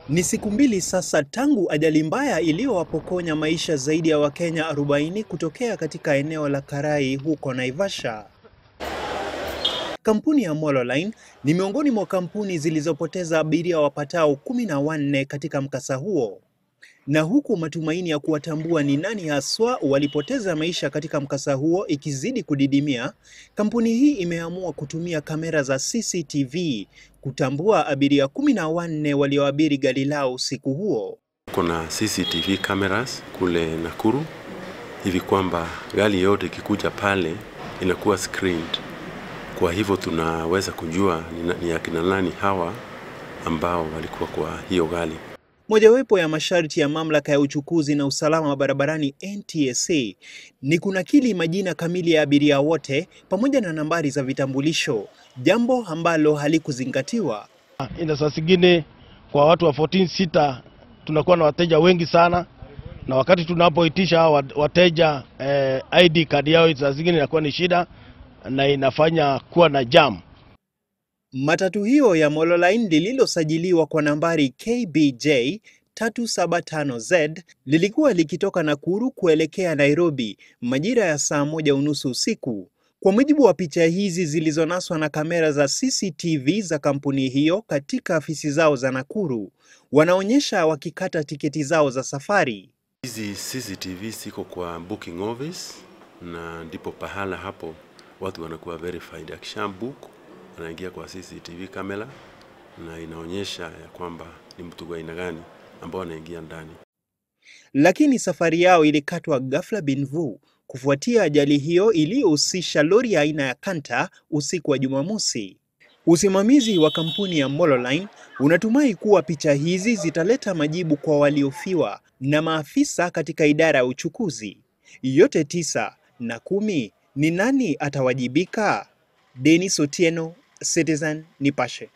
Ni siku mbili sasa tangu ajali mbaya iliyowapokonya maisha zaidi ya Wakenya 40 kutokea katika eneo la Karai huko Naivasha. Kampuni ya Molo Line ni miongoni mwa kampuni zilizopoteza abiria wapatao 14 katika mkasa huo. Na huku matumaini ya kuwatambua ni nani haswa walipoteza maisha katika mkasa huo ikizidi kudidimia, kampuni hii imeamua kutumia kamera za CCTV kutambua abiria 14 walioabiri gari lao usiku huo. Kuna CCTV cameras kule Nakuru hivi kwamba gari yote ikikuja pale inakuwa screened. Kwa hivyo tunaweza kujua ni akina nani hawa ambao walikuwa kwa hiyo gari. Mojawapo ya masharti ya mamlaka ya uchukuzi na usalama wa barabarani NTSA ni kunakili majina kamili ya abiria wote pamoja na nambari za vitambulisho, jambo ambalo halikuzingatiwa. Ina saa zingine kwa watu wa 14 sita tunakuwa na wateja wengi sana, na wakati tunapoitisha wateja ID card yao saa zingine inakuwa ni shida na inafanya kuwa na jam. Matatu hiyo ya Molo Line lililosajiliwa kwa nambari KBJ 375Z lilikuwa likitoka Nakuru kuelekea Nairobi majira ya saa 1:30 usiku. Kwa mujibu wa picha hizi zilizonaswa na kamera za CCTV za kampuni hiyo katika afisi zao za Nakuru, wanaonyesha wakikata tiketi zao za safari. Hizi CCTV ziko kwa booking office na ndipo pahala hapo watu wanakuwa verified. Akishabook anaingia kwa CCTV kamera na inaonyesha ya kwamba ni mtu wa aina gani ambao anaingia ndani. Lakini safari yao ilikatwa ghafla binvu kufuatia ajali hiyo iliyohusisha lori aina ya Kanta usiku wa Jumamosi. Usimamizi wa kampuni ya Molo Line unatumai kuwa picha hizi zitaleta majibu kwa waliofiwa na maafisa katika idara ya uchukuzi. Yote 9 na 10, ni nani atawajibika? Dennis Otieno, Citizen Nipashe.